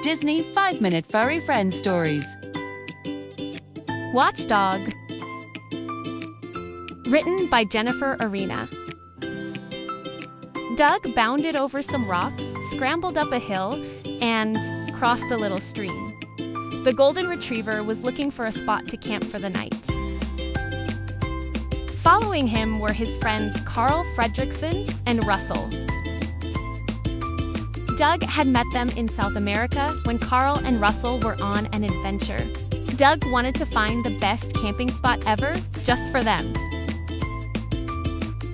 Disney 5-Minute Furry Friend Stories. Watchdog. Written by Jennifer Arina. Doug bounded over some rocks, scrambled up a hill, and crossed a little stream. The golden retriever was looking for a spot to camp for the night. Following him were his friends Carl Fredrickson and Russell. Doug had met them in South America when Carl and Russell were on an adventure. Doug wanted to find the best camping spot ever just for them.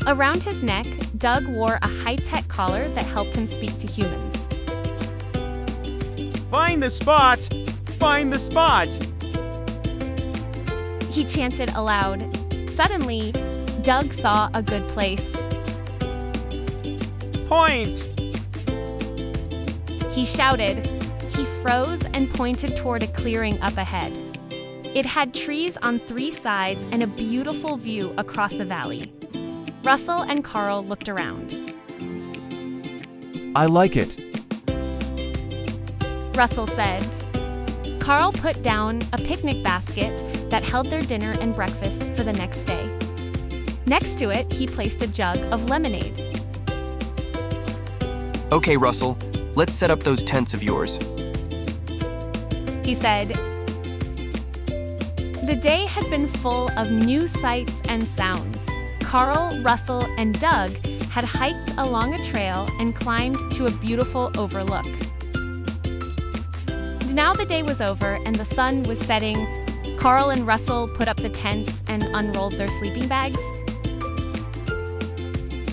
Around his neck, Doug wore a high-tech collar that helped him speak to humans. Find the spot! Find the spot! He chanted aloud. Suddenly, Doug saw a good place. Point! He shouted. He froze and pointed toward a clearing up ahead. It had trees on 3 sides and a beautiful view across a valley. Russell and Carl looked around. I like it. Russell said. Carl put down a picnic basket that held their dinner and breakfast for the next day. Next to it, he placed a jug of lemonade. Okay, Russell, let's set up those tents of yours. He said. The day had been full of new sights and sounds. Carl, Russell, and Doug had hiked along a trail and climbed to a beautiful overlook. Now the day was over and the sun was setting. Carl and Russell put up the tents and unrolled their sleeping bags.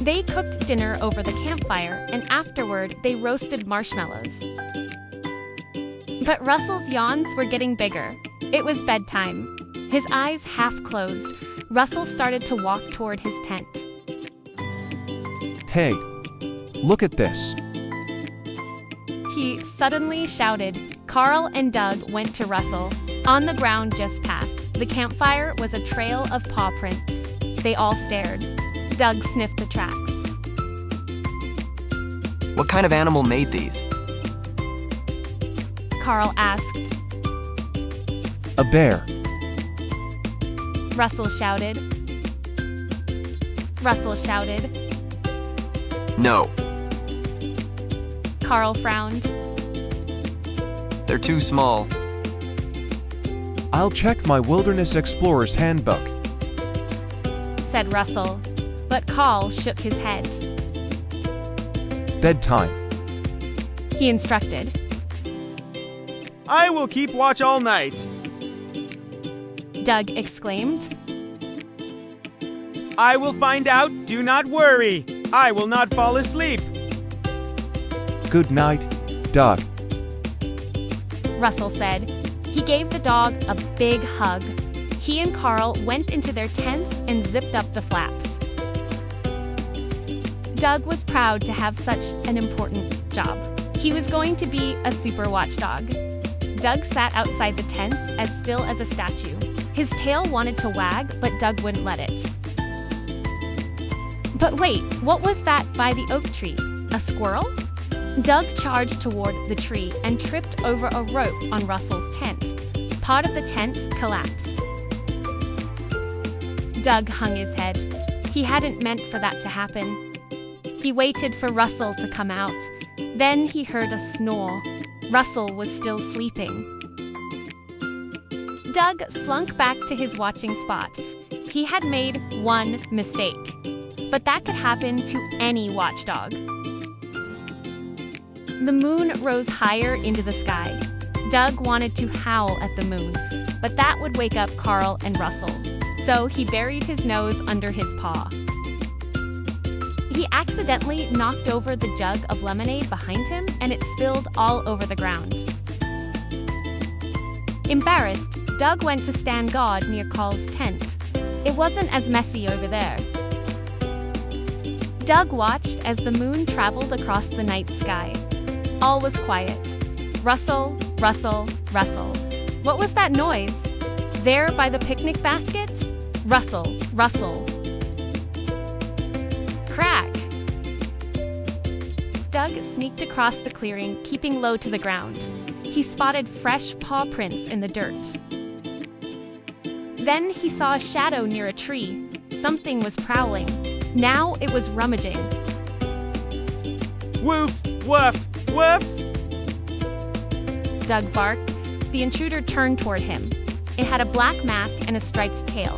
They cooked dinner over the campfire, and afterward they roasted marshmallows. But Russell's yawns were getting bigger. It was bedtime. His eyes half closed, Russell started to walk toward his tent. Hey, look at this. He suddenly shouted. Carl and Doug went to Russell. On the ground just past the campfire was a trail of paw prints. They all stared. Doug sniffed the tracks. What kind of animal made these? Carl asked. A bear. Russell shouted. Russell shouted. No. Carl frowned. They're too small. I'll check my Wilderness Explorer's Handbook, said Russell, but Carl shook his head. Bedtime. He instructed. I will keep watch all night. Doug exclaimed. I will find out, do not worry. I will not fall asleep. Good night, Doug. Russell said. He gave the dog a big hug. He and Carl went into their tents and zipped up the flaps. Doug was proud to have such an important job. He was going to be a super watchdog. Doug sat outside the tents as still as a statue. His tail wanted to wag, but Doug wouldn't let it. But wait, what was that by the oak tree? A squirrel? Doug charged toward the tree and tripped over a rope on Russell's tent. Part of the tent collapsed. Doug hung his head. He hadn't meant for that to happen. He waited for Russell to come out. Then he heard a snore. Russell was still sleeping. Doug slunk back to his watching spot. He had made one mistake, but that could happen to any watchdog. The moon rose higher into the sky. Doug wanted to howl at the moon, but that would wake up Carl and Russell, so he buried his nose under his paw. He accidentally knocked over the jug of lemonade behind him, and it spilled all over the ground. Embarrassed, Doug went to stand guard near Carl's tent. It wasn't as messy over there. Doug watched as the moon traveled across the night sky. All was quiet. Russell, Russell, Russell. What was that noise? There by the picnic basket? Russell, Russell. Crack! Doug sneaked across the clearing, keeping low to the ground. he spotted fresh paw prints in the dirt. Then he saw a shadow near a tree. Something was prowling. Now it was rummaging. Woof, woof, woof. Doug barked. The intruder turned toward him. It had a black mask and a striped tail.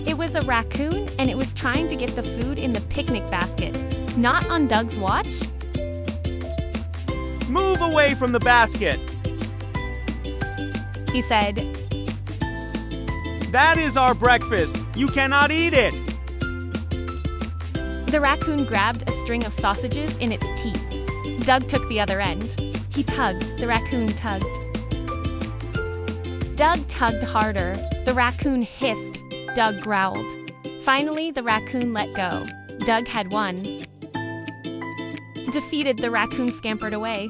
It was a raccoon, and it was trying to get the food in the picnic basket. Not on Doug's watch. Move away from the basket. He said, That is our breakfast. You cannot eat it. The raccoon grabbed a string of sausages in its teeth. Doug took the other end. He tugged. The raccoon tugged. Doug tugged harder. The raccoon hissed. Doug growled. Finally, the raccoon let go. Doug had won. Defeated, the raccoon scampered away.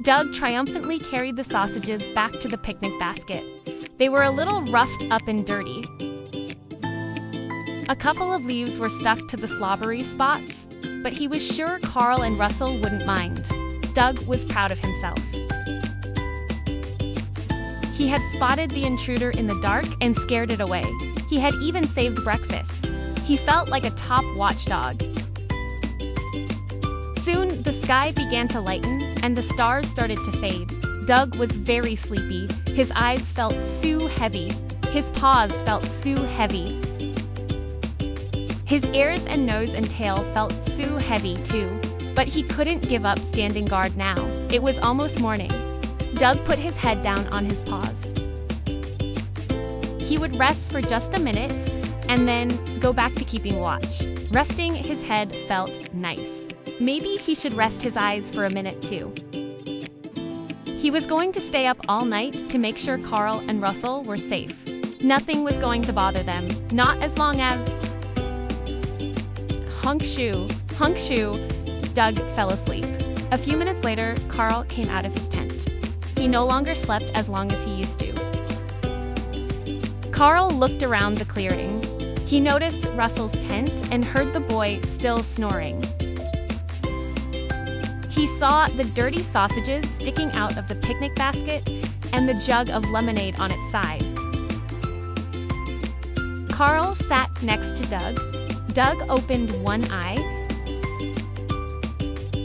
Doug triumphantly carried the sausages back to the picnic basket. They were a little roughed up and dirty. A couple of leaves were stuck to the slobbery spots, but he was sure Carl and Russell wouldn't mind. Doug was proud of himself. He had spotted the intruder in the dark and scared it away. He had even saved breakfast. He felt like a top watchdog. Soon, the sky began to lighten, and the stars started to fade. Doug was very sleepy. His eyes felt so heavy. His paws felt so heavy. His ears and nose and tail felt so heavy, too. But he couldn't give up standing guard now. It was almost morning. Doug put his head down on his paws. He would rest for just a minute, and then go back to keeping watch. Resting his head felt nice. Maybe he should rest his eyes for a minute, too. He was going to stay up all night to make sure Carl and Russell were safe. Nothing was going to bother them, not as long as... Hunk shoo, Doug fell asleep. A few minutes later, Carl came out of his tent. He no longer slept as long as he used to. Carl looked around the clearing. He noticed Russell's tent and heard the boy still snoring. He saw the dirty sausages sticking out of the picnic basket and the jug of lemonade on its side. Carl sat next to Doug. Doug opened one eye.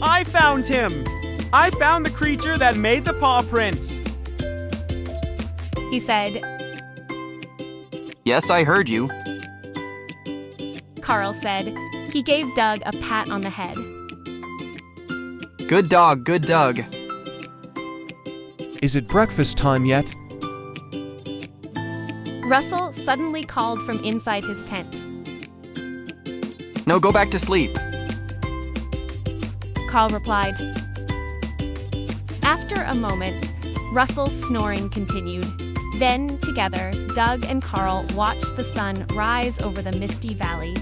I found him. I found the creature that made the paw prints. He said, Yes, I heard you. Carl said. He gave Doug a pat on the head. Good dog, good Doug. Is it breakfast time yet? Russell suddenly called from inside his tent. No, go back to sleep. Carl replied. After a moment, Russell's snoring continued. Then, together, Doug and Carl watched the sun rise over the misty valley.